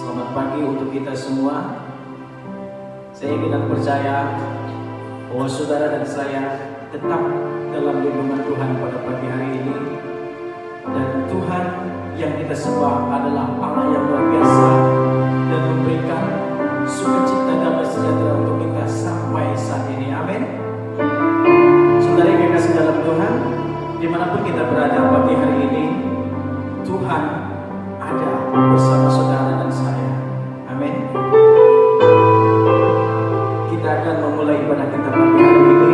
Selamat pagi untuk kita semua. Saya ingin dan percaya bahwa saudara dan saya tetap dalam lindungan Tuhan pada pagi hari ini. Dan Tuhan yang kita sembah adalah Allah yang luar biasa dan memberikan sukacita damai sejahtera untuk kita sampai saat ini. Amin. Saudara yang kasih dalam Tuhan, dimanapun kita berada pagi hari ini, Tuhan ada bersama saudara dan saya. Amin. Kita akan memulai ibadah kita pagi hari ini.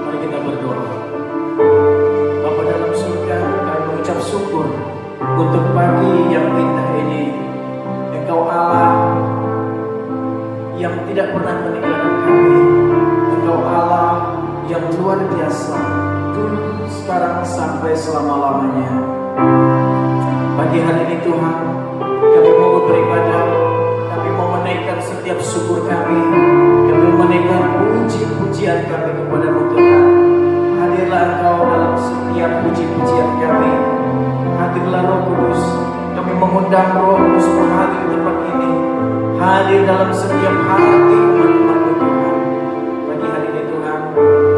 Mari kita berdoa. Bapa dalam surga, kami mengucap syukur untuk pagi yang indah ini. Engkau Allah yang tidak pernah meninggalkan kami. Engkau Allah yang luar biasa, dulu, sekarang, sampai selama-lamanya. Pagi hari ini Tuhan, kami mau beribadah, kami mau menaikkan setiap syukur kami mau menaikkan puji-pujian kami kepada-Mu Tuhan. Hadirlah Engkau dalam setiap puji-pujian kami. Hadirlah Roh Kudus, kami mengundang Roh Kudus berhadir di tempat ini. Hadir dalam setiap hati umat-Mu Tuhan. Pagi hari ini Tuhan,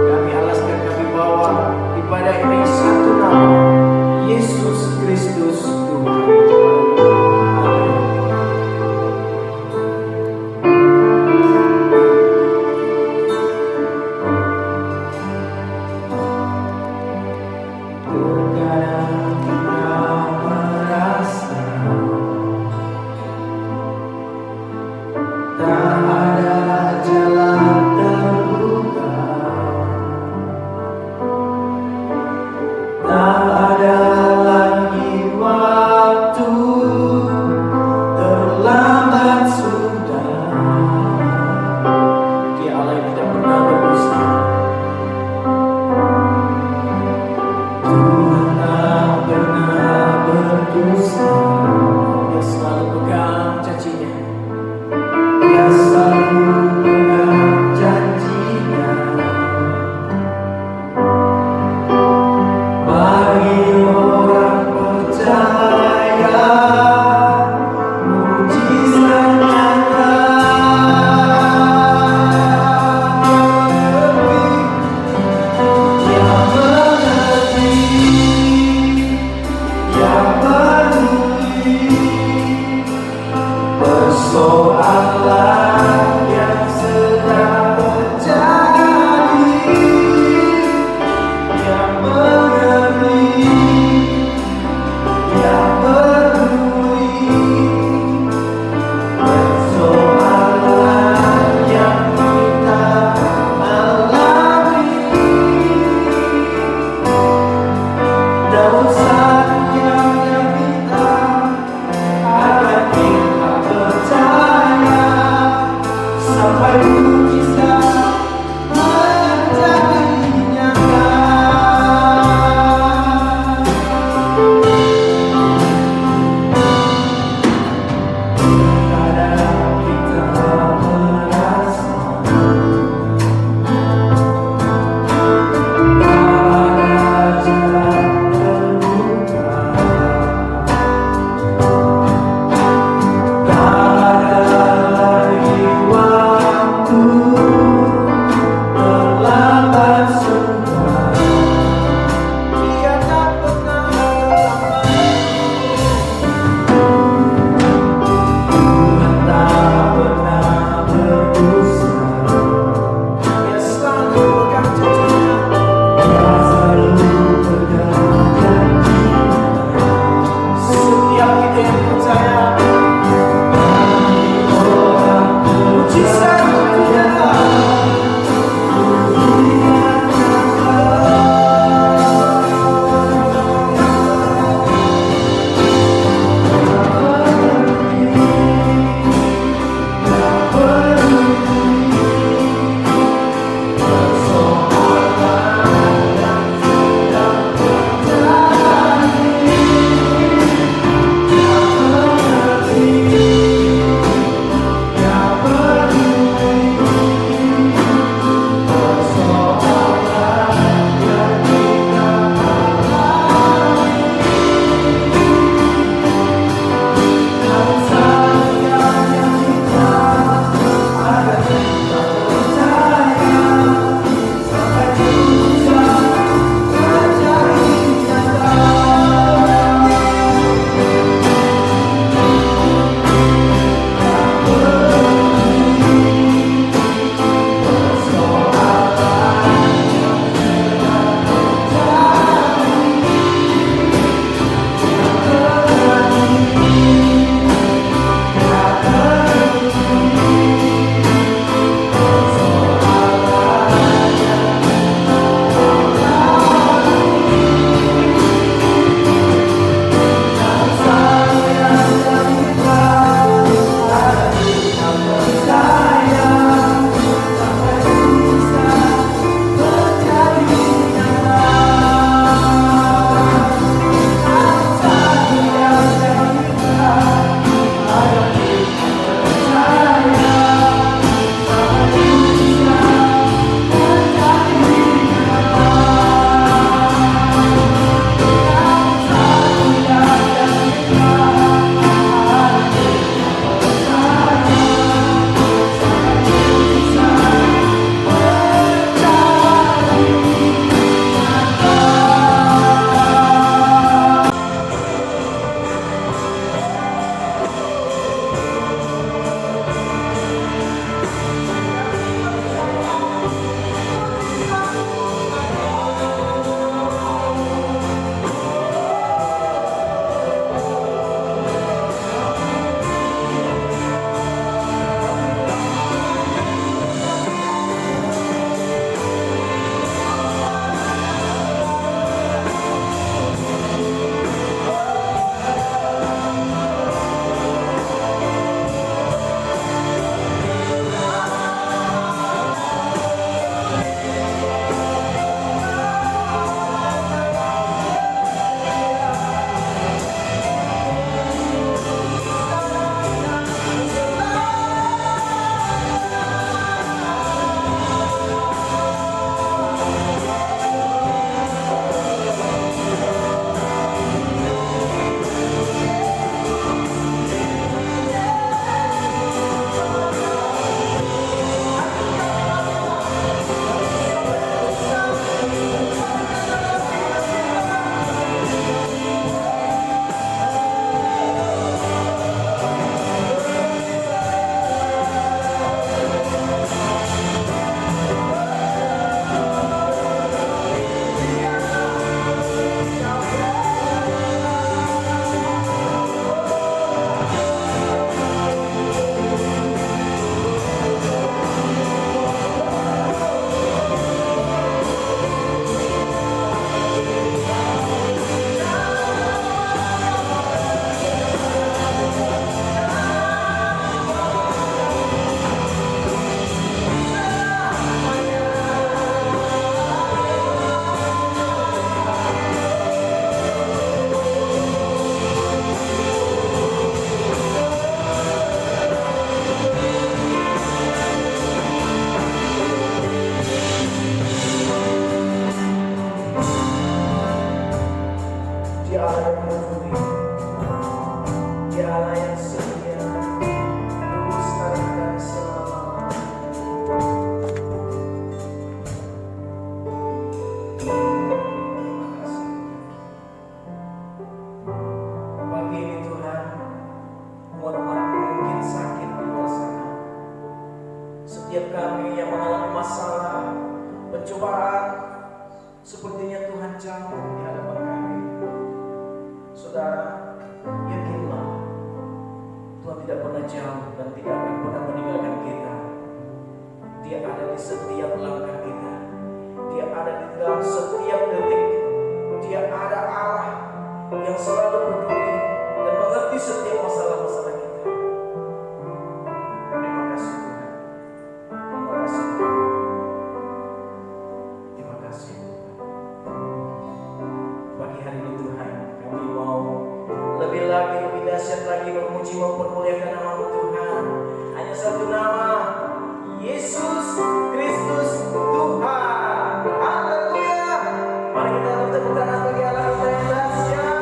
kami alaskan, kami bawa ibadah ini satu nama, Yesus Kristus Tuhan. Amin. Terkadang kita merasa tak ada jalan terbuka, tak ada lagi waktu, terlambat sudah. Dia Allah yang tidak pernah berdusta. Tuhan tak pernah berdusta. Dia selalu pegang janjinya. Dia selalu pegang janjinya. Bagi orang percaya, mujizat nyata. Yang mengerti, yang peduli, Dia Allah yang setia, dulu sekarang dan selama-lamanya. Terima kasih. Pagi ini Tuhan, umat-umat-Mu mungkin sakit di luar sana. Setiap kami yang mengalami masalah, pencobaan, sepertinya Tuhan jauh di hadapan kami. Saudara, yakinlah Tuhan tidak pernah jauh dan tidak akan pernah meninggalkan kita. Dia ada di setiap langkah kita. Dia ada di dalam setiap detik. Dia ada Allah yang selalu peduli dan mengerti setiap masalah-masalah kita. Terima kasih Tuhan. Terima kasih Tuhan. Terima kasih Tuhan. Pagi hari ini Tuhan, kami mau lebih lagi, lebih dahsyat lagi memuji, mempermuliakan nama-Mu Tuhan. Hanya satu nama, Yesus Kristus Tuhan. Haleluya. Mari kita bertepuk tangan bagi Allah kita yang dahsyat.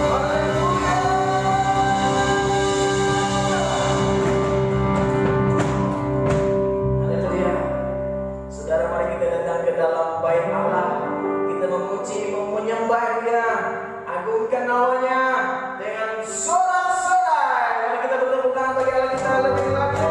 Haleluya. Haleluya. Saudara, mari kita datang ke dalam bait Allah. Kita memuji, menyembah Dia, agungkan namanya dengan sorak-sorai. Mari kita bertepuk tangan bagi Allah kita lebih lagi.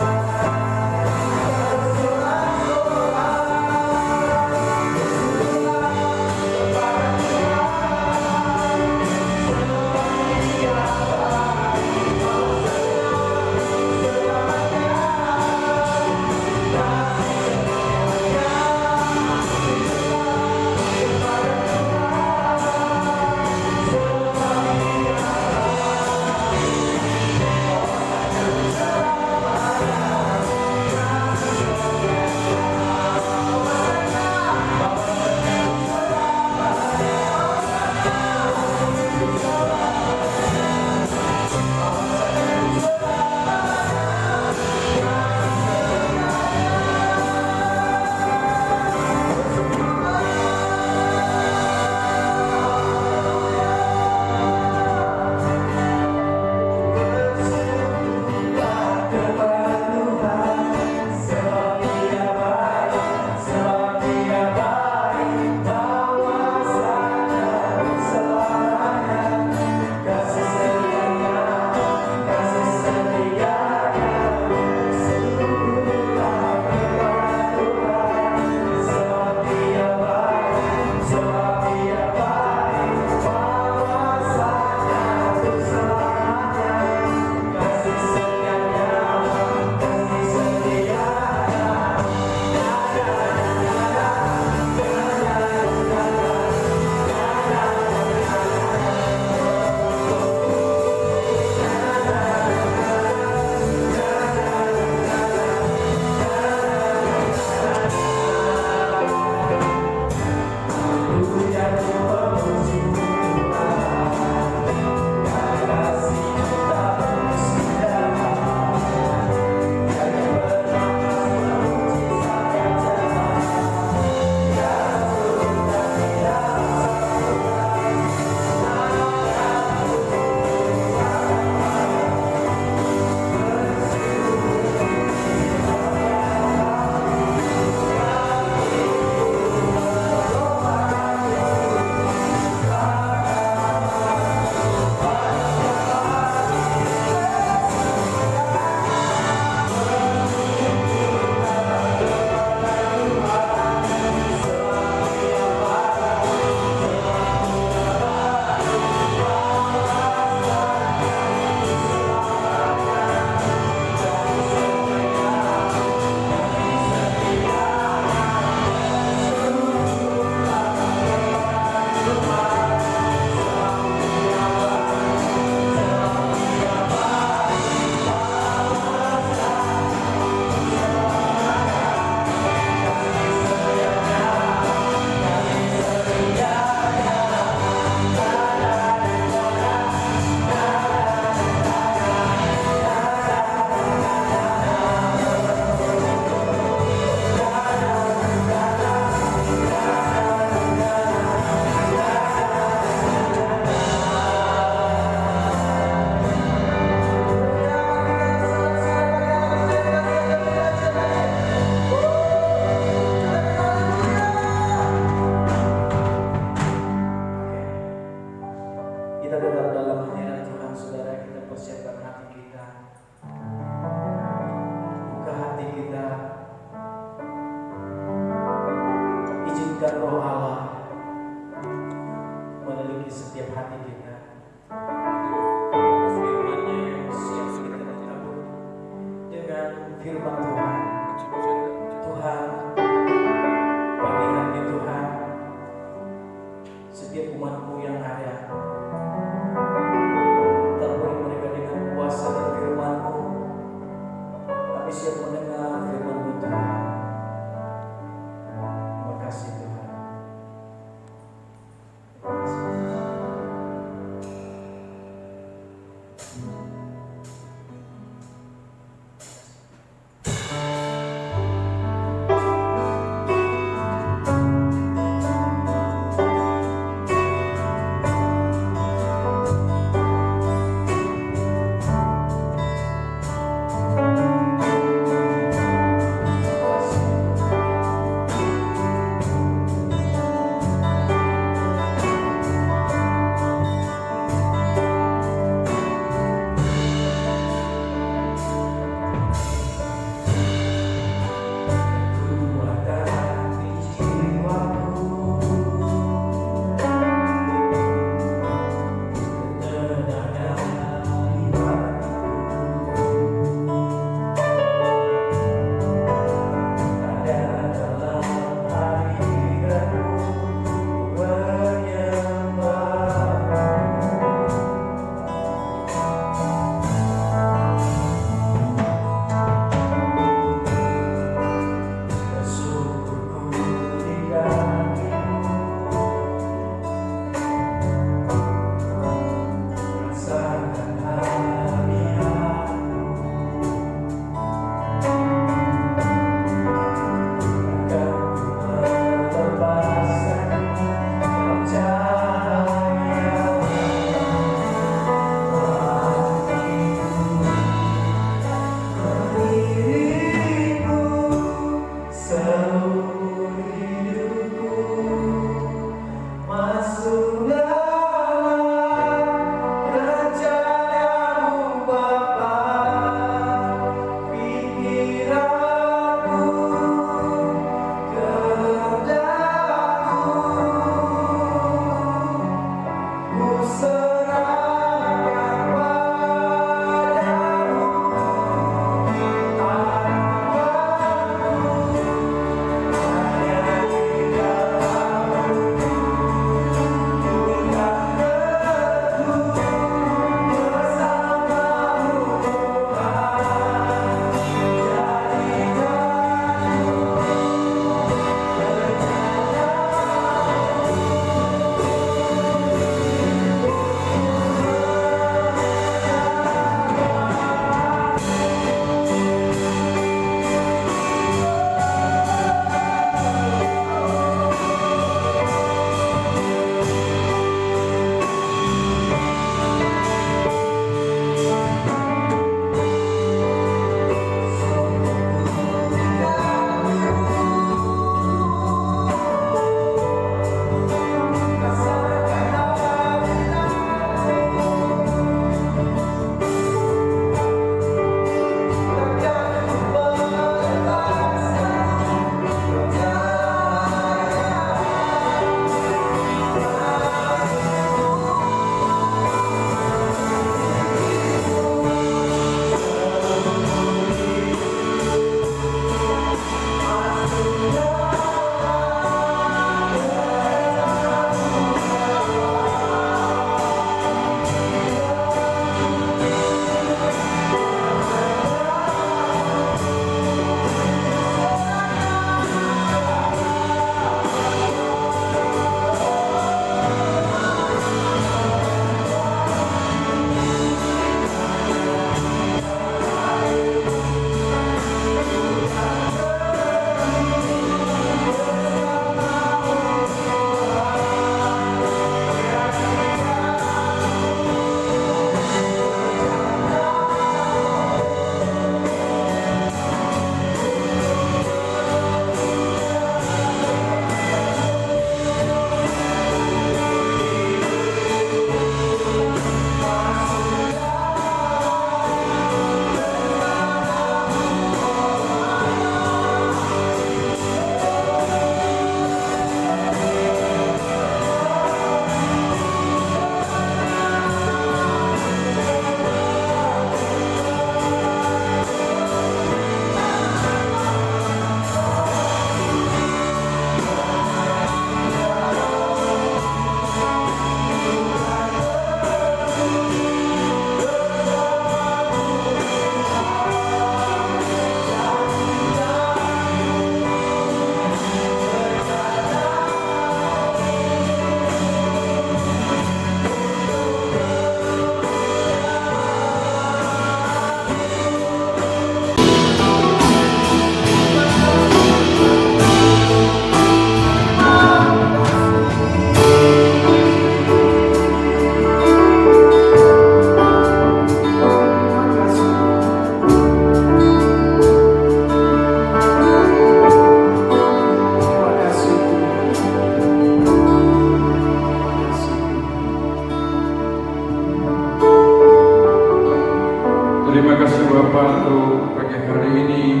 Terima kasih Bapa untuk pagi hari ini.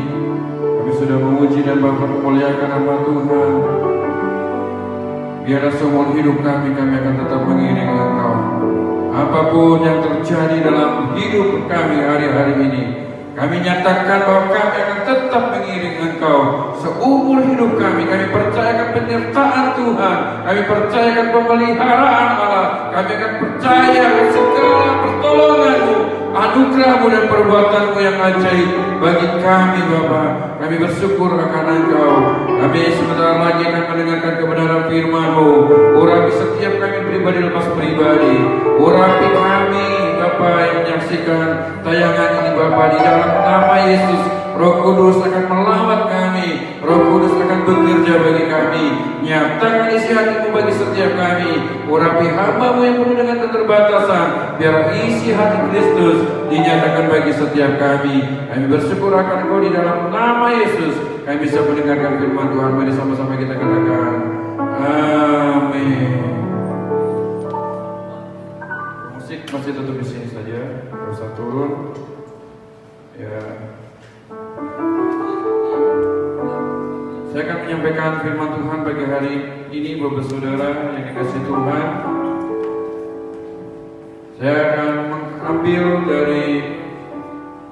Kami sudah memuji dan Bapa memuliakan nama Tuhan. Biarlah seumur hidup kami akan tetap mengiringi Engkau. Apapun yang terjadi dalam hidup kami hari-hari ini, kami nyatakan bahwa kami akan tetap mengiringi Engkau seumur hidup kami. Kami percayakan penyertaan Tuhan, kami percayakan pemeliharaan Allah, kami akan percaya segala pertolongan-Mu, anugerah-Mu dan perbuatan-Mu yang ajaib bagi kami Bapa. Kami bersyukur akan Engkau. Kami sebentar lagi akan mendengarkan kebenaran firman-Mu. Urapi setiap kami pribadi lepas pribadi. Urapi kami Bapa yang menyaksikan tayangan ini Bapa, di dalam nama Yesus. Roh Kudus akan melawat kami. Roh Kudus akan bekerja bagi kami. Nyatakan isi hati-Mu bagi setiap kami. Urapi hamba-Mu yang penuh dengan keterbatasan. Biar isi hati Kristus dinyatakan bagi setiap kami. Kami bersyukur akan Engkau di dalam nama Yesus. Kami bisa mendengarkan firman Tuhan. Mari sama-sama kita katakan amin. Musik masih tetap di sini saja, tidak usah turun. Ya. Saya akan menyampaikan firman Tuhan bagi hari ini, Bapak Saudara yang dikasihi Tuhan. Saya akan mengambil dari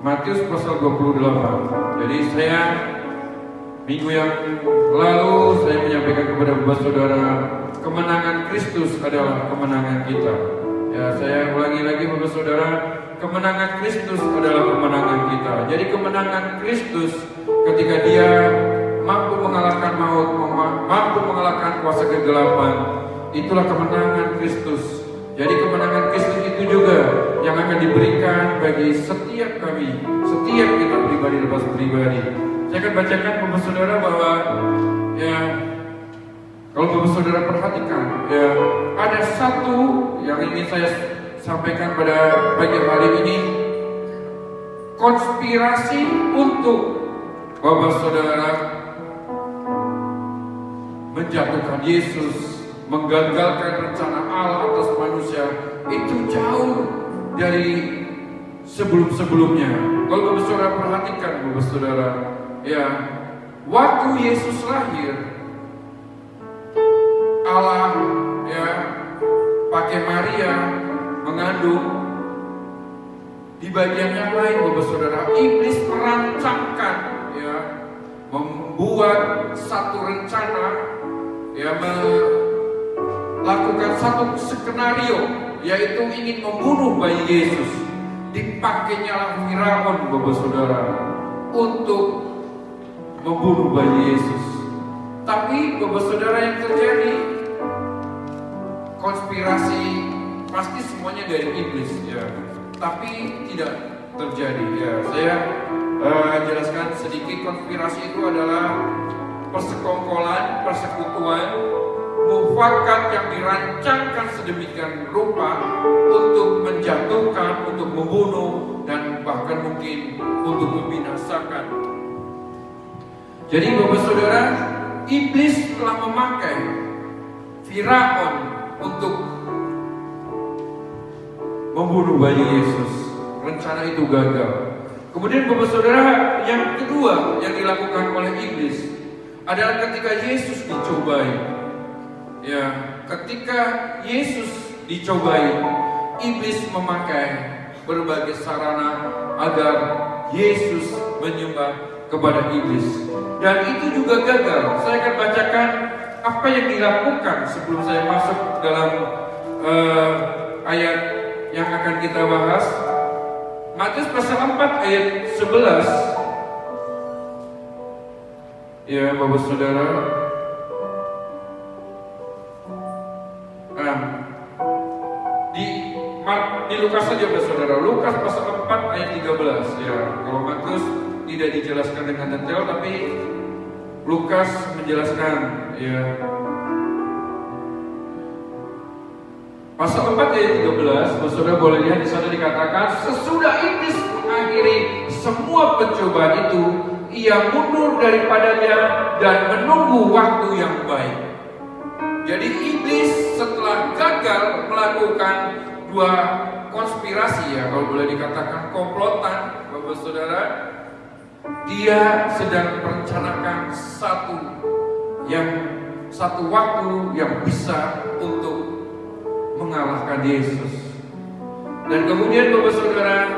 Matius pasal 28. Jadi saya minggu yang lalu saya menyampaikan kepada Bapak Saudara, kemenangan Kristus adalah kemenangan kita. Ya, saya ulangi lagi Bapak Saudara, kemenangan Kristus adalah kemenangan kita. Jadi kemenangan Kristus ketika Dia mampu mengalahkan maut, mampu mengalahkan kuasa kegelapan, itulah kemenangan Kristus. Jadi kemenangan Kristus itu juga yang akan diberikan bagi setiap kami, setiap kita pribadi lepas pribadi. Saya akan bacakan Bapak Saudara bahwa ya, kalau Bapak Saudara perhatikan, ya, ada satu yang ingin saya sampaikan pada pagi hari ini, konspirasi untuk Bapak Saudara menjatuhkan Yesus, menggagalkan rencana Allah atas manusia, itu jauh dari sebelum-sebelumnya. Kalau Bapak Saudara perhatikan, Bapak Saudara, ya, waktu Yesus lahir, Allah ya pakai Maria mengandung. Di bagian yang lain Bapak Saudara, iblis merancangkan, ya, membuat satu rencana, ya, melakukan satu skenario, yaitu ingin membunuh bayi Yesus. Dipakainya lah Firaun Bapak Saudara untuk membunuh bayi Yesus. Tapi Bapak Saudara, yang terjadi konspirasi pasti semuanya dari iblis, ya. Tapi tidak terjadi, ya. Saya jelaskan sedikit. Konspirasi itu adalah persekongkolan, persekutuan, mufakat yang dirancangkan sedemikian rupa untuk menjatuhkan, untuk membunuh, dan bahkan mungkin untuk membinasakan. Jadi Bapak Saudara, iblis telah memakai Firaun untuk membunuh bayi Yesus. Rencana itu gagal. Kemudian Bapak Saudara, yang kedua yang dilakukan oleh iblis adalah ketika Yesus dicobai. Ya, ketika Yesus dicobai, iblis memakai berbagai sarana agar Yesus menyembah kepada iblis. Dan itu juga gagal. Saya akan bacakan apa yang dilakukan sebelum saya masuk dalam ayat yang akan kita bahas. Matius pasal 4 ayat 11. Ya Bapak Saudara, di Lukas saja Bapak Saudara. Lukas pasal 4 ayat 13. Ya, kalau Matius tidak dijelaskan dengan detail, tapi Lukas menjelaskan, ya. Pasal 4 ayat 13, Saudara boleh lihat di sana dikatakan, sesudah iblis mengakhiri semua pencobaan itu, ia mundur daripadanya dan menunggu waktu yang baik. Jadi iblis setelah gagal melakukan dua konspirasi, ya, kalau boleh dikatakan komplotan, Bapak Saudara, dia sedang merencanakan satu waktu yang bisa untuk mengalahkan Yesus. Dan kemudian Bapak Saudara,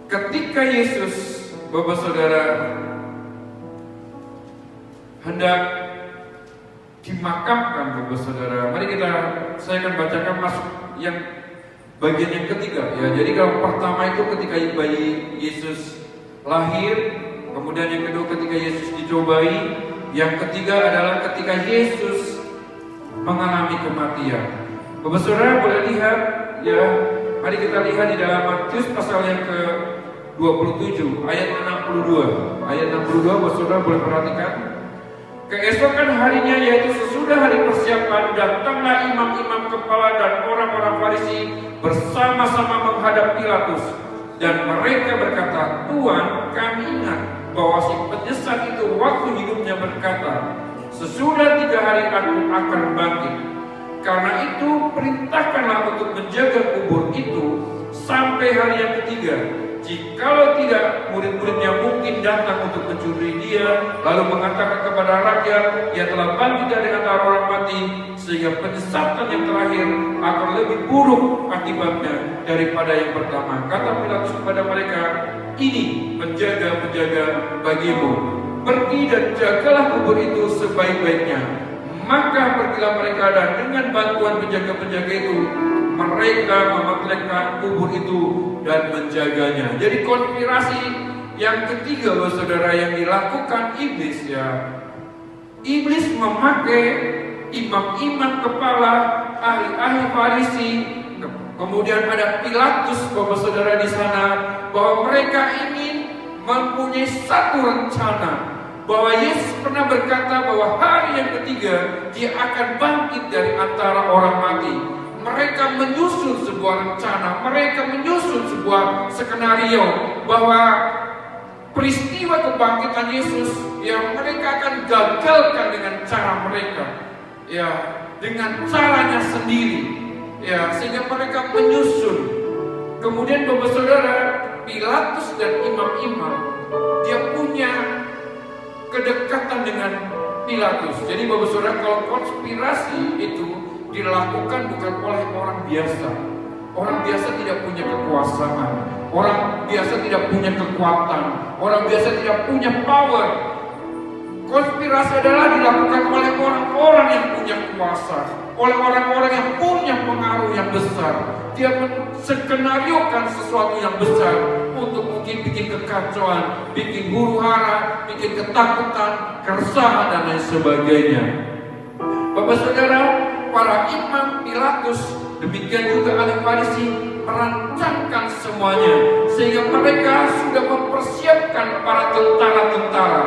ketika Yesus, Bapak Saudara, hendak dimakamkan, Bapak Saudara, mari saya akan bacakan masuk yang bagian yang ketiga ya. Jadi kalau pertama itu ketika bayi Yesus lahir, kemudian yang kedua ketika Yesus dicobai, yang ketiga adalah ketika Yesus mengalami kematian. Bapak Saudara boleh lihat ya, mari kita lihat di dalam Matius pasal yang ke-27 ayat 62. Ayat 62 Bapak Saudara boleh perhatikan. Keesokan harinya, yaitu sesudah hari persiapan, datanglah imam-imam kepala dan orang-orang Farisi bersama-sama menghadap Pilatus. Dan mereka berkata, "Tuan, kami ingat bahwa si penyesat itu waktu hidupnya berkata, sesudah 3 hari aku akan bangkit. Karena itu perintahkanlah untuk menjaga kubur itu sampai hari yang ketiga. Jikalau tidak, murid-muridnya mungkin datang untuk mencuri dia, lalu mengatakan kepada rakyat, ia telah bangkit dari antara orang mati, sehingga penyesatan yang terakhir akan lebih buruk akibatnya daripada yang pertama." Kata Pilatus kepada mereka, "Ini penjaga-penjaga bagimu. Pergi dan jagalah kubur itu sebaik-baiknya." Maka pergilah mereka, dan dengan bantuan penjaga-penjaga itu mereka memotretkan kubur itu dan menjaganya. Jadi konspirasi yang ketiga, Saudara, yang dilakukan iblis ya. Iblis memakai imam-imam kepala, ahli-ahli Farisi, kemudian ada Pilatus, Bapak Saudara, di sana, bahwa mereka ingin mempunyai satu rencana, bahwa Yesus pernah berkata bahwa hari yang ketiga dia akan bangkit dari antara orang mati. Mereka menyusun sebuah rencana, mereka menyusun sebuah skenario bahwa peristiwa kebangkitan Yesus yang mereka akan gagalkan dengan cara mereka, ya, dengan caranya sendiri, ya, sehingga mereka menyusun. Kemudian Bapak Saudara, Pilatus dan imam-imam dia punya kedekatan dengan Pilatus. Jadi Bapak Saudara, kalau konspirasi itu dilakukan bukan oleh orang biasa. Orang biasa tidak punya kekuasaan, orang biasa tidak punya kekuatan, orang biasa tidak punya power. Konspirasi adalah dilakukan oleh orang-orang yang punya kuasa, oleh orang-orang yang punya pengaruh yang besar. Dia menskenariokan sesuatu yang besar untuk mungkin bikin kekacauan, bikin huru-hara, bikin ketakutan, keresahan, dan lain sebagainya. Bapak Saudara, para imam, Pilatus, demikian juga ahli Farisi merancangkan semuanya, sehingga mereka sudah mempersiapkan para tentara-tentara.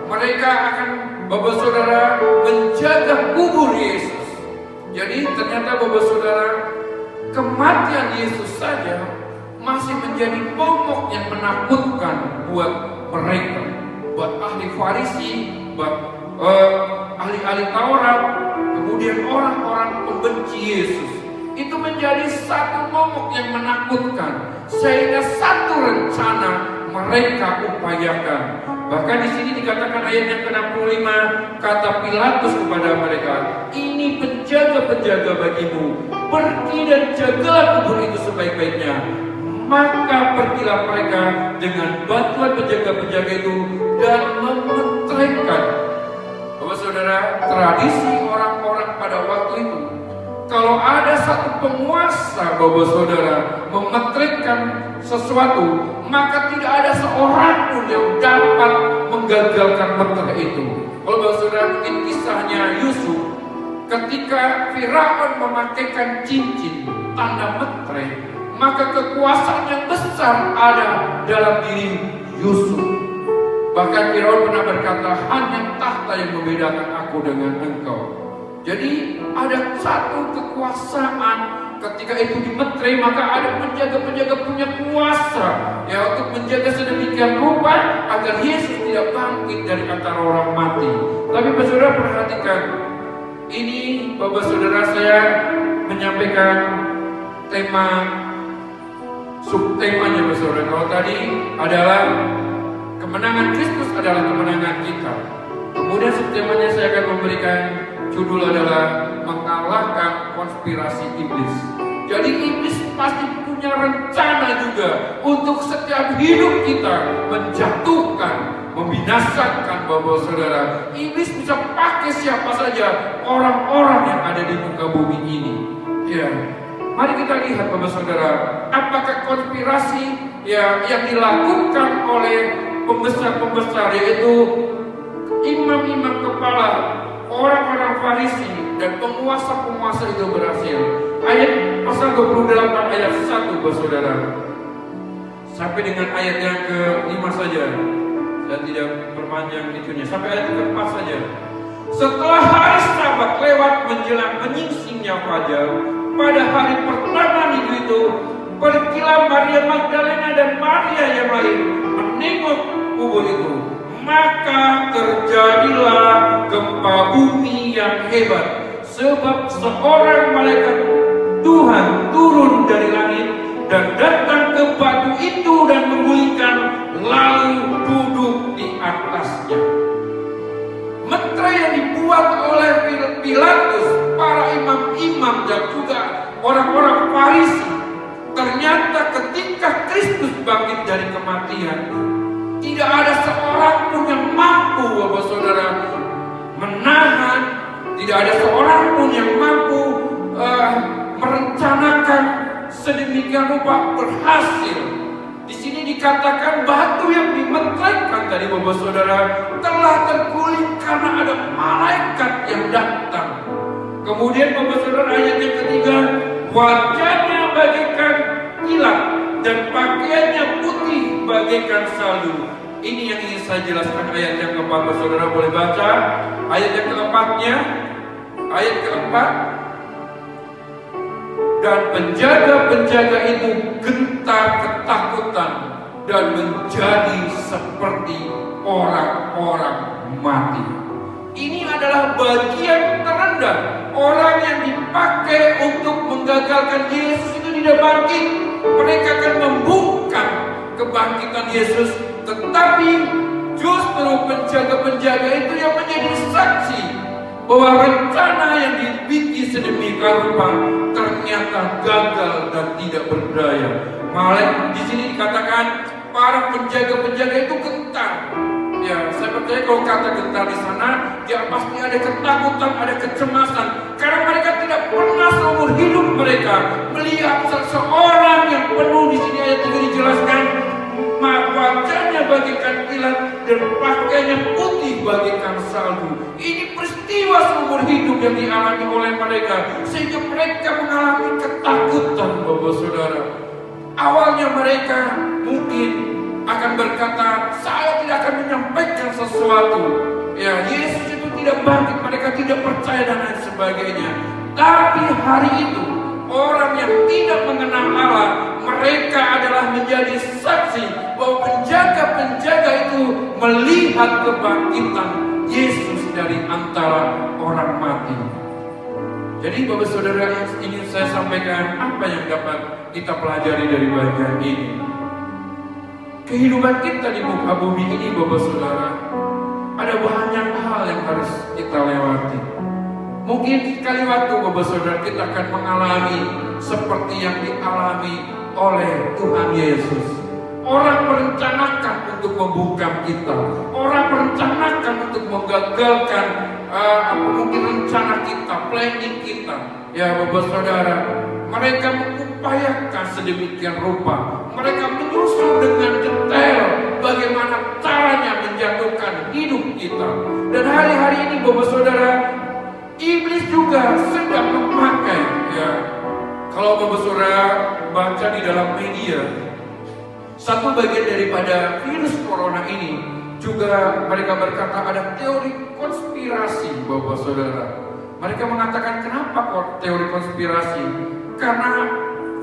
Mereka akan, Bapak Saudara, menjaga kubur Yesus. Jadi ternyata Bapak Saudara, kematian Yesus saja masih menjadi momok yang menakutkan buat mereka, buat ahli Farisi, buat ahli-ahli Taurat, kemudian orang-orang pembenci Yesus. Itu menjadi satu momok yang menakutkan, sehingga satu rencana mereka upayakan. Bahkan di sini dikatakan ayat yang ke-65, kata Pilatus kepada mereka, "Ini penjaga-penjaga bagimu, pergi dan jagalah kubur itu sebaik-baiknya." Maka pergilah mereka dengan bantuan penjaga-penjaga itu dan memetrekkan. Bapak Saudara, tradisi orang-orang pada waktu itu, kalau ada satu penguasa, Bapak Saudara, memetrekkan sesuatu, maka tidak ada seorang pun yang dapat menggagalkan metrek itu. Kalau Bapak Saudara mungkin kisahnya Yusuf, ketika Firaun memakaikan cincin tanda metrek, maka kekuasaan yang besar ada dalam diri Yusuf. Bahkan Firaun pernah berkata, "Hanya tahta yang membedakan aku dengan engkau." Jadi ada satu kekuasaan, ketika itu dimetre, maka ada penjaga-penjaga punya kuasa, ya, untuk menjaga sedemikian rupa agar Yesus tidak bangkit dari antara orang mati. Tapi Bapak Saudara perhatikan, ini Bapak Saudara saya menyampaikan tema subtemanya Saudara. Kalau tadi adalah kemenangan Kristus adalah kemenangan kita. Kemudian subtemanya saya akan memberikan judul adalah mengalahkan konspirasi iblis. Jadi iblis pasti punya rencana juga untuk setiap hidup kita menjatuhkan, membinasakan Bapak Saudara. Iblis bisa pakai siapa saja orang-orang yang ada di muka bumi ini. Ya, mari kita lihat Bapak Saudara, apakah konspirasi yang dilakukan oleh pembesar-pembesar, yaitu imam-imam kepala, orang-orang Farisi dan penguasa-penguasa itu berhasil. Ayat pasal 28 ayat 1 Bapak Saudara sampai dengan ayat yang ke-5 saja. Saya tidak perpanjang itunya, sampai ayat ke-4 saja. Setelah hari Sabat lewat menjelang menyingsingnya fajar, pada hari pertama minggu itu, pergilah Maria Magdalena dan Maria yang lain menengok kubur itu. Maka terjadilah gempa bumi yang hebat, sebab seorang malaikat Tuhan turun dari langit dan datang ke batu itu dan menggulingkan, lalu duduk di atasnya. Mantra yang dibuat oleh Pilatus, para imam-imam dan juga orang-orang Farisi, ternyata ketika Kristus bangkit dari kematian, tidak ada seorang pun yang mampu Bapak Saudara menahan, tidak ada seorang pun yang mampu merencanakan sedemikian rupa berhasil. Di sini dikatakan batu yang dimeteraikan tadi Bapak Saudara telah terguling karena ada malaikat yang datang. Kemudian Bapak Saudara ayat yang ketiga, wajahnya bagaikan kilat dan pakaiannya putih bagaikan salju. Ini yang ingin saya jelaskan. Ayat yang keempat Bapak Saudara boleh baca. Ayat yang keempatnya, ayat keempat. Dan penjaga-penjaga itu gentar ketakutan dan menjadi seperti orang-orang mati. Ini adalah bagian terendah. Orang yang dipakai untuk menggagalkan Yesus itu tidak bangkit. Mereka akan membungkam kebangkitan Yesus, tetapi justru penjaga-penjaga itu yang menjadi saksi bahwa rencana yang dibikin sedemikian rupa ternyata gagal dan tidak berdaya. Malah di sini dikatakan para penjaga-penjaga itu gentar. Ya, saya percaya kalau kata gentar di sana, ya pasti ada ketakutan, ada kecemasan, karena mereka tidak pernah seumur hidup mereka melihat seseorang yang penuh. Di sini ayat 3 dijelaskan, wajahnya bagaikan kilat dan pakaiannya putih bagaikan salju. Ini peristiwa seumur hidup yang dialami oleh mereka, sehingga mereka mengalami ketakutan Bapak Saudara. Awalnya mereka mungkin akan berkata, saya tidak akan menyampaikan sesuatu. Ya, Yesus itu tidak bangkit, mereka tidak percaya dan lain sebagainya. Tapi hari itu orang yang tidak mengenal Allah, mereka adalah menjadi saksi bahwa penjaga-penjaga itu melihat kebangkitan Yesus dari antara orang mati. Jadi Bapak Saudara, yang ingin saya sampaikan, apa yang dapat kita pelajari dari bagian ini? Kehidupan kita di muka bumi ini Bapak Saudara, ada banyak hal yang harus kita lewati. Mungkin sekali waktu Bapak Saudara kita akan mengalami seperti yang dialami oleh Tuhan Yesus. Orang merencanakan untuk membungkam kita, orang merencanakan untuk menggagalkan mungkin rencana kita, planning kita. Ya Bapak Saudara, mereka mengupayakan sedemikian rupa, mereka menyusun dengan detail bagaimana caranya menjatuhkan hidup kita. Dan hari-hari ini Bapak Saudara, iblis juga sedang memakai, ya, kalau Bapak Saudara baca di dalam media, satu bagian daripada virus corona ini juga mereka berkata ada teori konspirasi Bapak Saudara. Mereka mengatakan kenapa kok teori konspirasi? Karena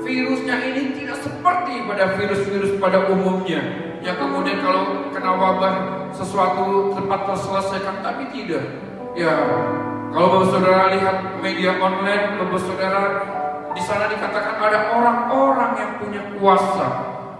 virusnya ini tidak seperti pada virus-virus pada umumnya, yang kemudian kalau kena wabah sesuatu cepat terselesaikan, tapi tidak. Ya, kalau Bapak Saudara lihat media online, Bapak Saudara, di sana dikatakan ada orang-orang yang punya kuasa.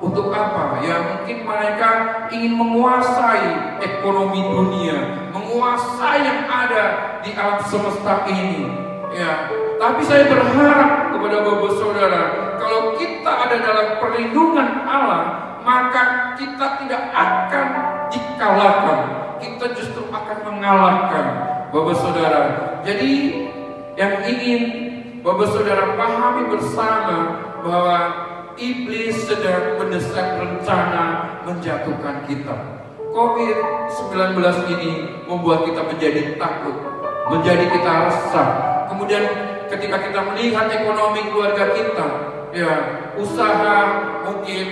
Untuk apa? Ya mungkin mereka ingin menguasai ekonomi dunia, menguasai yang ada di alam semesta ini. Ya, tapi saya berharap kepada Bapak Saudara, kalau kita ada dalam perlindungan Allah, maka kita tidak akan dikalahkan. Kita justru akan mengalahkan, Bapak Saudara. Jadi yang ingin Bapak Saudara pahami bersama bahwa iblis sedang mendesak rencana menjatuhkan kita. COVID-19 ini membuat kita menjadi takut, menjadi kita resah. Kemudian ketika kita melihat ekonomi keluarga kita, ya usaha mungkin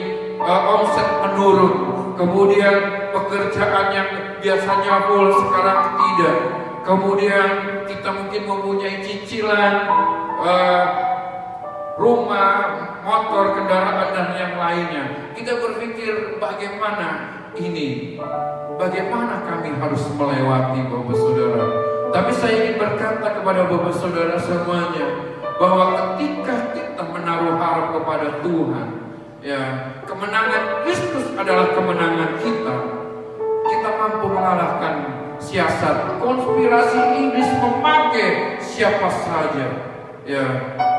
omset menurun, kemudian pekerjaan yang biasanya full sekarang tidak, kemudian kita mungkin mempunyai cicilan rumah, motor, kendaraan dan yang lainnya. Kita berpikir bagaimana ini, bagaimana kami harus melewati, Bapak Saudara. Tapi saya ingin berkata kepada Bapak Saudara semuanya bahwa ketika kita menaruh harap kepada Tuhan, ya kemenangan Kristus adalah kemenangan kita. Kita mampu mengalahkan siasat konspirasi iblis memakai siapa saja. Ya,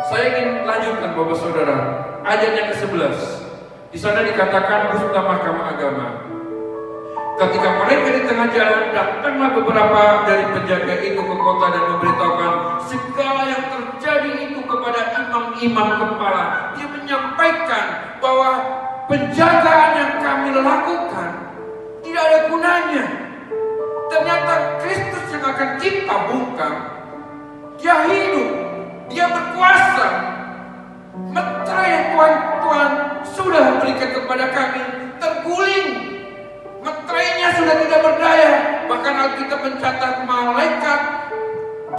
saya ingin lanjutkan Bapak Saudara, ayat yang ke-11. Di sana dikatakan dusta mahkamah agama. Ketika mereka di tengah jalan, datanglah beberapa dari penjaga itu ke kota dan memberitahukan segala yang terjadi itu kepada imam-imam kepala. Dia menyampaikan bahwa penjagaan yang kami lakukan tidak ada gunanya. Ternyata Kristus yang akan kita bungkam, Dia hidup, Dia berkuasa. Meterai yang Tuhan sudah berikan kepada kami terguling. Meterainya sudah tidak berdaya. Bahkan Alkitab mencatat malaikat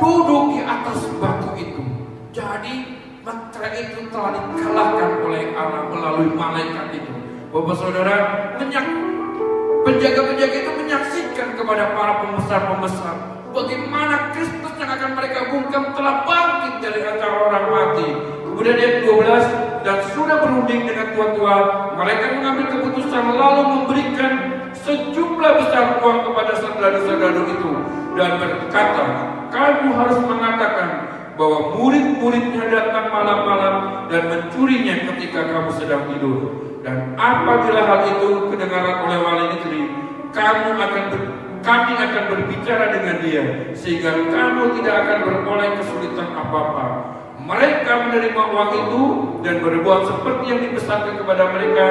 duduk di atas batu itu. Jadi meterai itu telah dikalahkan oleh Allah melalui malaikat itu. Bapak Saudara, penjaga-penjaga itu menyaksikan kepada para pembesar-pembesar bagaimana Kristus yang akan mereka bungkam telah bangkit dari antara orang mati. Kemudian ayat 12, dan sudah berunding dengan tua-tua, mereka mengambil keputusan lalu memberikan sejumlah besar uang kepada saudara-saudara itu dan berkata, kamu harus mengatakan bahwa murid-muridnya datang malam-malam dan mencurinya ketika kamu sedang tidur. Dan apabila hal itu kedengaran oleh wali negeri, kami akan berbicara dengan dia sehingga kamu tidak akan beroleh kesulitan apa-apa. Mereka menerima uang itu dan berbuat seperti yang dipesankan kepada mereka,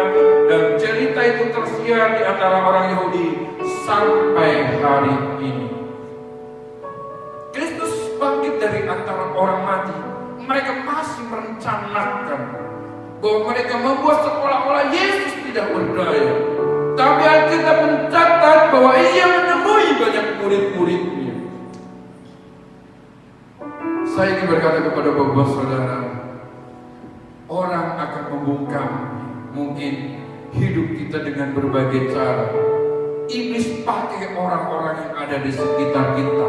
dan cerita itu tersiar di antara orang Yahudi sampai hari ini. Kristus bangkit dari antara orang mati. Mereka masih merencanakan bahwa mereka membuat seolah-olah Yesus tidak berdaya. Tapi Alkitab mencatat bahwa Ia menemui banyak murid-muridnya. Saya ingin berkata kepada Bapak Saudara, orang akan membungkam mungkin hidup kita dengan berbagai cara. Iblis pakai orang-orang yang ada di sekitar kita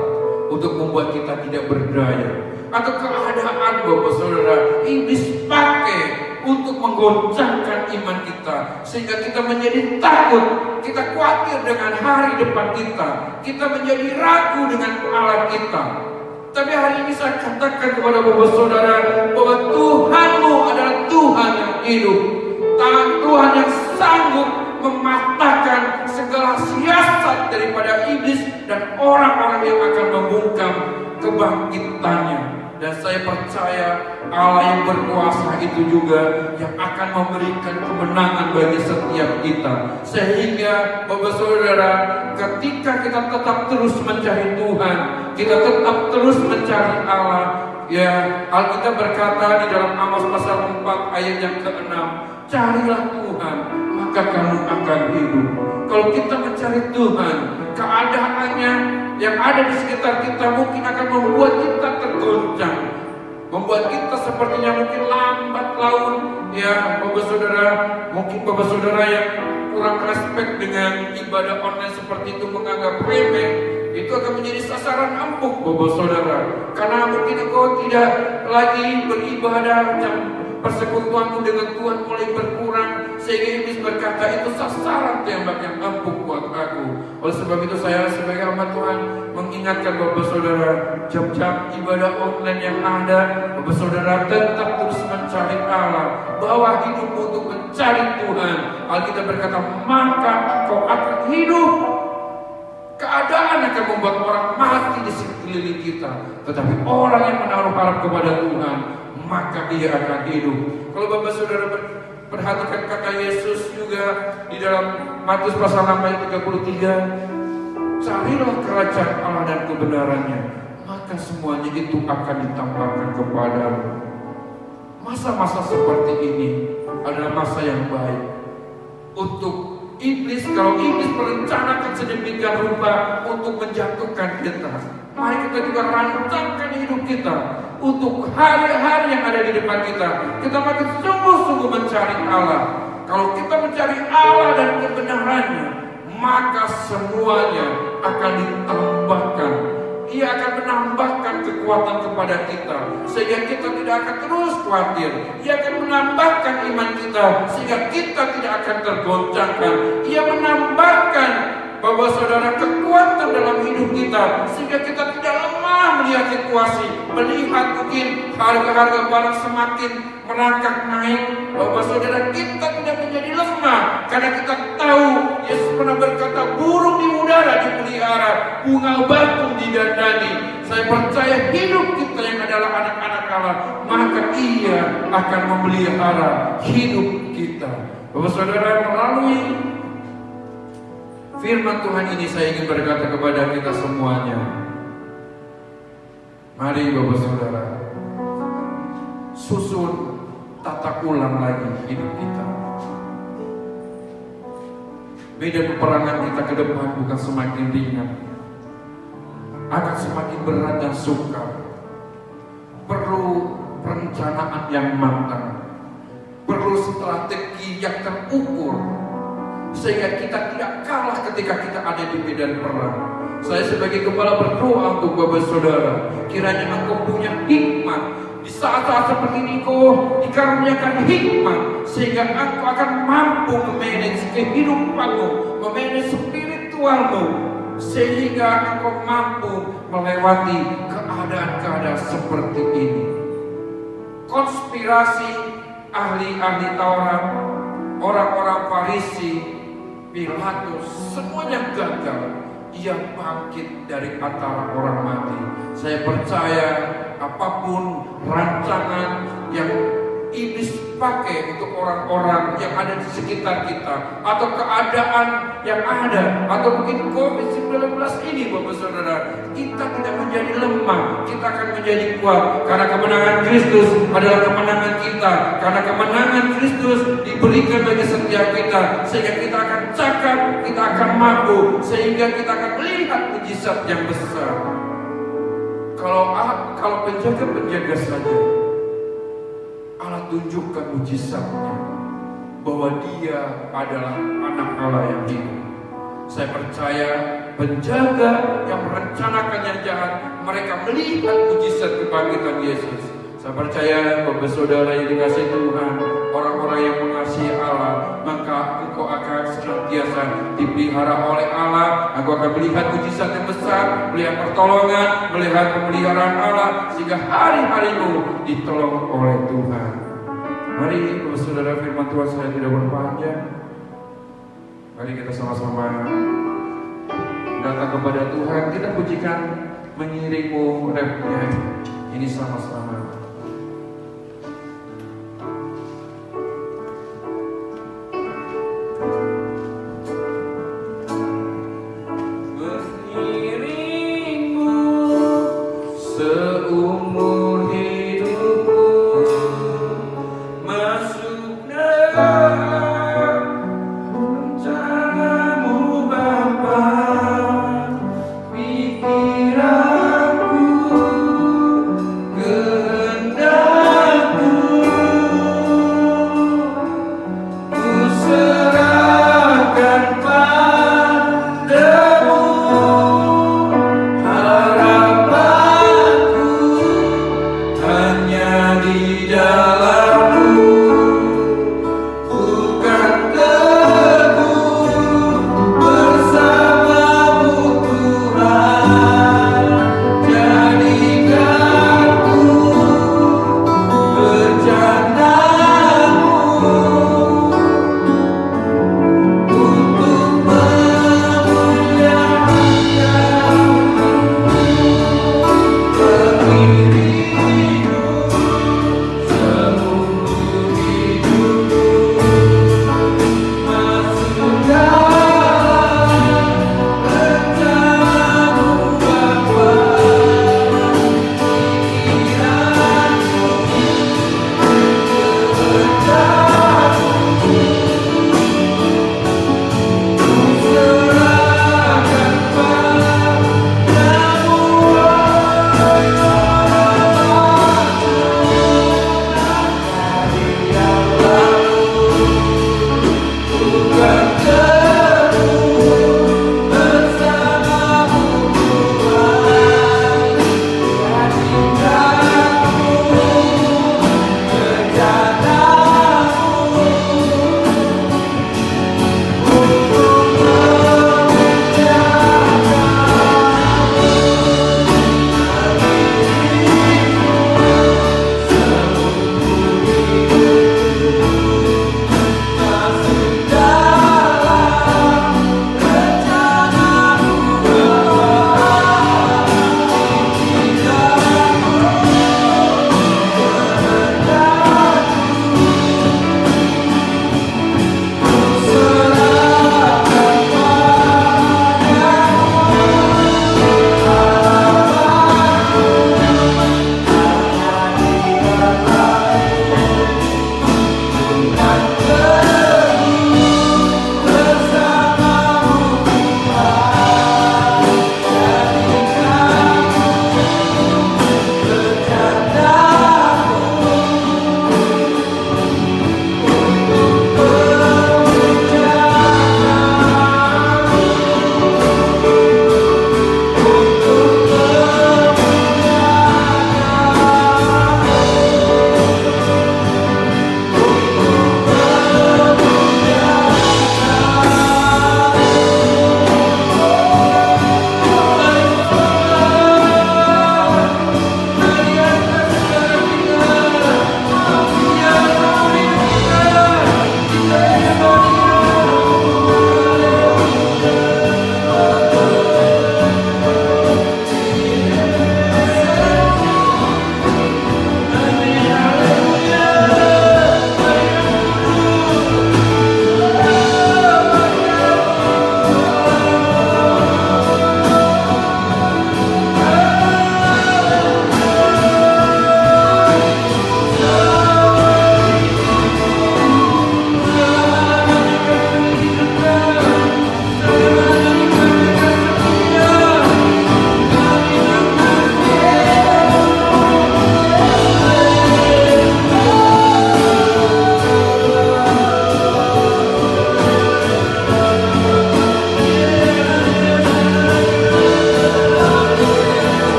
untuk membuat kita tidak berdaya. Atau keadaan, Bapak Saudara, iblis pakai untuk menggoncangkan iman kita sehingga kita menjadi takut, kita khawatir dengan hari depan kita, kita menjadi ragu dengan Allah kita. Tapi hari ini saya katakan kepada Bapak Saudara bahwa Tuhanmu adalah Tuhan yang hidup, Tuhan yang sanggup mematahkan segala siasat daripada iblis dan orang-orang yang akan membungkam kebangkitannya. Dan saya percaya Allah yang berkuasa itu juga yang akan memberikan kemenangan bagi setiap kita. Sehingga Bapak Saudara, ketika kita tetap terus mencari Tuhan, kita tetap terus mencari Allah, ya Alkitab berkata di dalam Amos pasal 4 ayat yang ke-6, carilah Tuhan maka kamu akan hidup. Kalau kita mencari Tuhan, keadaannya yang ada di sekitar kita mungkin akan membuat kita tergoncang, membuat kita sepertinya mungkin lambat laun. Ya Bapak Saudara, mungkin Bapak Saudara yang kurang respect dengan ibadah online seperti itu menganggap remeh. itu akan menjadi sasaran empuk Bapak Saudara. Karena mungkin engkau tidak lagi beribadah dan persekutuanmu dengan Tuhan mulai berkurang, sehingga iblis berkata itu sasaran tembak yang empuk buat aku. Oleh sebab itu saya sebagai hamba Tuhan mengingatkan Bapak Saudara, jam-jam ibadah online yang ada, Bapak Saudara tetap terus mencari Allah, bahwa hidupmu untuk mencari Tuhan. Alkitab berkata, maka kau akan hidup. Keadaan akan membuat orang mati di sekeliling kita, tetapi orang yang menaruh harap kepada Tuhan, maka dia akan hidup. Kalau Bapak Saudara perhatikan kata Yesus juga di dalam Matius pasal 6 ayat 33, carilah kerajaan Allah dan kebenarannya, maka semuanya itu akan ditambahkan kepadamu. Masa-masa seperti ini adalah masa yang baik untuk iblis. Kalau iblis merencanakan sedemikian rupa untuk menjatuhkan kita, mari kita juga rancangkan hidup kita untuk hari-hari yang ada di depan kita. Kita makin sungguh-sungguh mencari Allah. Kalau kita mencari Allah dan kebenarannya, maka semuanya akan ditambahkan. Ia akan menambahkan kekuatan kepada kita, sehingga kita tidak akan terus khawatir. Ia akan menambahkan iman kita, sehingga kita tidak akan tergoncangkan. Ia menambahkan Bapak Saudara kekuatan dalam hidup kita, sehingga kita tidak lemah melihat situasi, melihat mungkin harga-harga barang semakin merangkak naik. Bapak Saudara, kita tidak menjadi lemah, karena kita tahu Yesus pernah berkata, burung di udara dipelihara, bunga bakung didandani. Saya percaya hidup kita yang adalah anak-anak Allah, maka Ia akan memelihara hidup kita. Bapak Saudara, melalui firman Tuhan ini saya ingin berkata kepada kita semuanya, mari Bapak Saudara, susun tata ulang lagi hidup kita. Medan peperangan kita ke depan bukan semakin ringan, akan semakin berat dan sukar. Perlu perencanaan yang matang, perlu strategi yang terukur, sehingga kita tidak kalah ketika kita ada di medan perang. Saya sebagai gembala berdoa untuk Bapak Saudara, kiranya engkau punya hikmat di saat-saat seperti ini. Engkau dikaruniakan hikmat, sehingga engkau akan mampu memanage kehidupanmu, memanage spiritualmu, sehingga engkau mampu melewati keadaan-keadaan seperti ini. Konspirasi ahli-ahli Taurat, orang-orang Farisi, Pilatus, semuanya gagal. Ia bangkit dari antara orang mati. Saya percaya apapun rancangan yang iblis pakai untuk orang-orang yang ada di sekitar kita, atau keadaan yang ada, atau mungkin COVID-19 ini, Bapak Saudara, kita tidak menjadi lemah, kita akan menjadi kuat, karena kemenangan Kristus adalah kemenangan kita, karena kemenangan Kristus diberikan bagi setiap kita, sehingga kita akan cakap, kita akan mampu, sehingga kita akan melihat mujizat yang besar. Kalau penjaga-penjaga saja Allah tunjukkan mujizatnya, bahwa Dia adalah anak Allah yang hidup. Saya percaya penjaga yang merencanakan yang jahat, mereka melihat mujizat kebangkitan Yesus. Saya percaya Bapak Saudara yang dikasihi Tuhan, orang-orang yang mengasihi Allah, maka engkau akan senantiasa dipelihara oleh Allah. Engkau akan melihat mujizat yang besar, melihat pertolongan, melihat pemeliharaan Allah, sehingga hari-harimu ditolong oleh Tuhan. Mari Bapak Saudara, firman Tuhan saya tidak berpanjang. Mari kita sama-sama datang kepada Tuhan. Kita pujikan mengiringmu refnya ini sama-sama. Pikiranku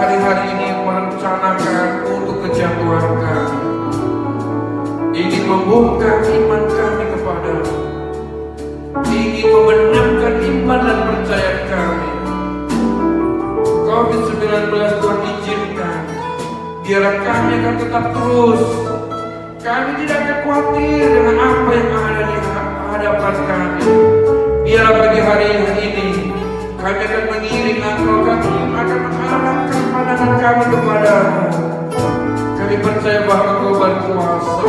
hari-hari ini merencanakan untuk kejatuhan kami, ingin membuka iman kami kepadamu, ingin membenarkan iman dan percaya kami. COVID-19 Tuhan izinkan, biarlah kami akan tetap terus. Kami tidak akan khawatir dengan apa yang ada di hadapan kami. Biarlah bagi hari ini kami akan mengiring Engkau, kami akan mengarahkan pandangan kami kepadamu. Kami percaya bahwa Engkau berkuasa.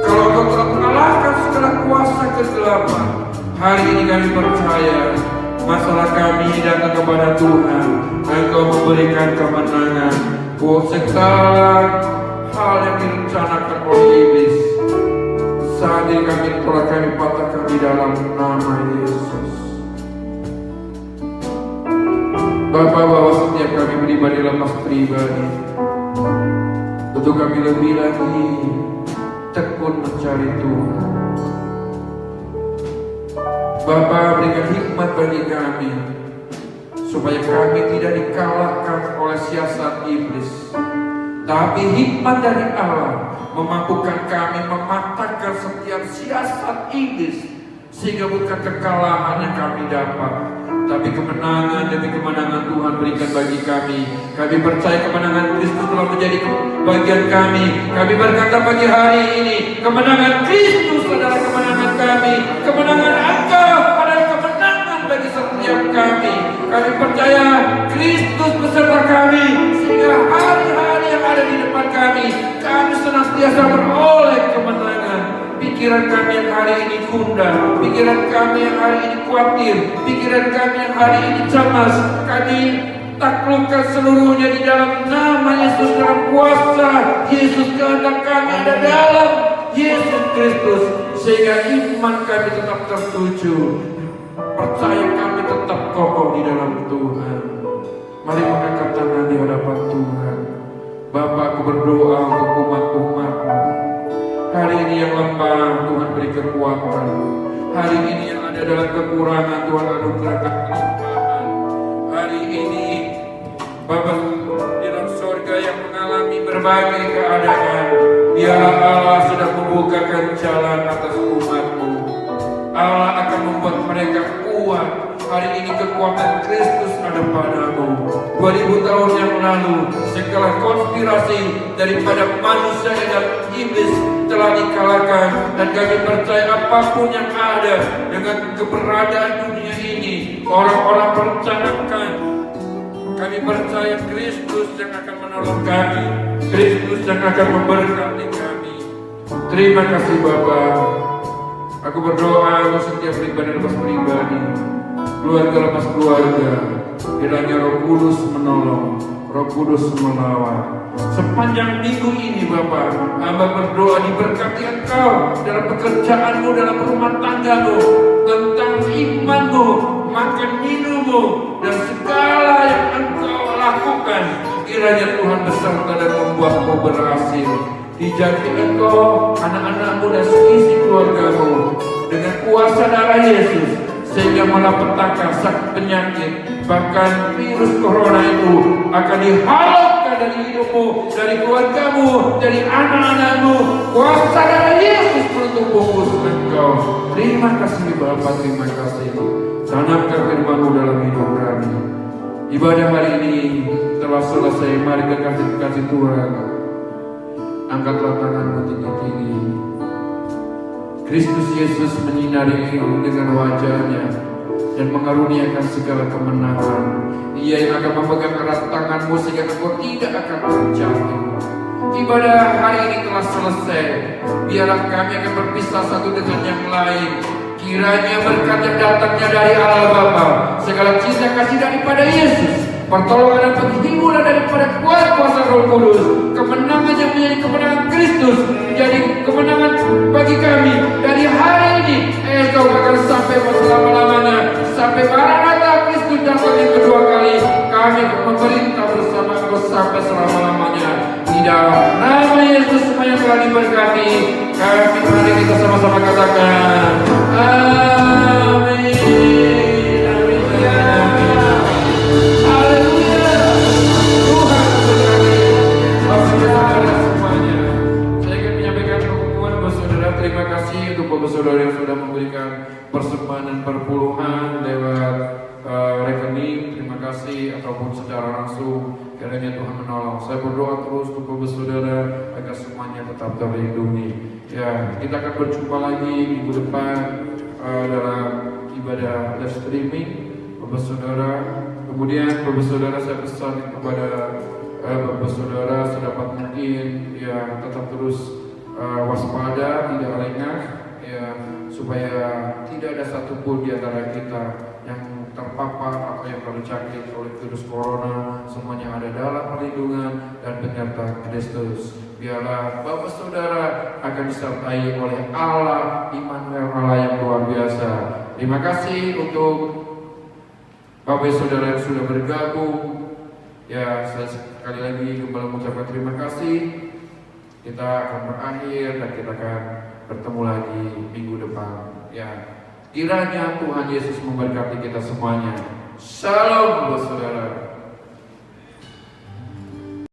Kalau Engkau telah mengalahkan segala kuasa kegelapan, hari ini kami percaya masalah kami datang kepada Tuhan. Engkau memberikan kemenangan buat segala hal yang direncanakan oleh iblis. Saat ini kami patahkan di dalam nama Yesus. Bapa, bahwa setiap kami pribadi lepas pribadi, tentu kami lebih lagi tekun mencari Tuhan. Bapa, berikan hikmat bagi kami, supaya kami tidak dikalahkan oleh siasat iblis, tapi hikmat dari Allah memampukan kami mematahkan setiap siasat iblis, sehingga bukan kekalahan yang kami dapat, tapi kemenangan demi kemenangan Tuhan berikan bagi kami. Kami percaya kemenangan Kristus telah menjadi bagian kami. Kami berkata pagi hari ini, kemenangan Kristus adalah kemenangan kami. Kemenangan Engkau adalah kemenangan bagi setiap kami. Kami percaya Kristus beserta kami, sehingga hari-hari yang ada di depan kami senantiasa beroleh kemenangan. Pikiran kami yang hari ini gundah, pikiran kami yang hari ini khawatir, pikiran kami yang hari ini cemas, kami taklukkan seluruhnya di dalam nama Yesus, dalam kuasa Yesus. Kehendak kami ada dalam Yesus Kristus, sehingga iman kami tetap tertuju, percaya kami tetap kokoh di dalam Tuhan. Mari mengangkat tangan di hadapan Tuhan. Bapa, aku berdoa untuk umat-umat-Mu. Hari ini yang lemah, Tuhan beri kekuatan. Hari ini yang ada dalam kekurangan, Tuhan anugerahkan kelimpahan. Hari ini Bapa di dalam surga yang mengalami berbagai keadaan, biarlah Allah sedang membukakan jalan atas umat-Mu. Allah akan membuat mereka kuat. Hari ini kekuatan Kristus ada padamu. 2000 tahun yang lalu segala konspirasi daripada manusia dan iblis telah dikalahkan, dan kami percaya apapun yang ada dengan keberadaan dunia ini, orang-orang merencanakan, kami percaya Kristus yang akan menolong kami, Kristus yang akan memberkati kami. Terima kasih Bapa. Aku berdoa untuk setiap pribadi lepas pribadi, keluarga lepas keluarga, kiranya Roh Kudus menolong, Roh Kudus melawat. Sepanjang minggu ini Bapa, hamba berdoa diberkati Engkau dalam pekerjaanmu, dalam rumah tanggamu, tentang imanmu, makan minummu, dan segala yang Engkau lakukan, kiranya Tuhan beserta dan membuatmu berhasil. Dijadi Engkau, anak-anakmu dan seisi keluargamu dengan kuasa darah Yesus, sehingga malapetaka, sakit penyakit, bahkan virus corona itu akan dihalaukan dari hidupmu, dari keluargamu, dari anak-anakmu. Kuasa darah Yesus menutup bungkus Engkau. Terima kasih Bapa, terima kasih. Tanamkan firman-Mu dalam hidup kami. Ibadah hari ini telah selesai. Mari kekasih Tuhan, angkatlah tanganmu tinggi-tinggi. Kristus Yesus menyinari dengan wajahnya dan mengaruniakan segala kemenangan. Ia yang akan memegang erat tanganmu sehingga engkau tidak akan terjatuh. Ibadah hari ini telah selesai. Biarlah kami akan berpisah satu dengan yang lain. Kiranya berkat yang datangnya dari Allah Bapa, segala cinta kasih daripada Yesus, pertolongan dan penghiburan daripada kuasa Roh Kudus, kemenangan yang menjadi kemenangan Kristus, menjadi kemenangan bagi kami dari hari ini. Engkau akan sampai selama-lamanya, sampai Maranatha Kristus datang yang kedua kali. Kami akan memerintah bersama Engkau sampai selama-lamanya. Di dalam nama Yesus semua yang telah diberkati, kami mari kita sama-sama katakan amin. Haleluya. Tuhan Agung, kiranya Tuhan menolong. Saya berdoa terus untuk Bapak Saudara agar semuanya tetap terlindungi. Ya, kita akan berjumpa lagi minggu depan dalam ibadah live streaming, Bapak Saudara. Kemudian Bapak Saudara, saya pesan kepada Bapak Saudara sedapat mungkin ya tetap terus waspada, tidak lengah, ya supaya tidak ada satupun di antara kita yang terpapar atau yang terjangkit oleh virus corona. Semuanya ada dalam perlindungan dan penyertaan Kristus. Biarlah Bapak Saudara akan disertai oleh Allah Immanuel, Allah yang luar biasa. Terima kasih untuk Bapak Saudara yang sudah bergabung. Ya, saya sekali lagi kembali mengucapkan terima kasih. Kita akan berakhir dan kita akan bertemu lagi minggu depan. Ya, kiranya Tuhan Yesus memberkati kita semuanya. Shalom, Bapak Saudara.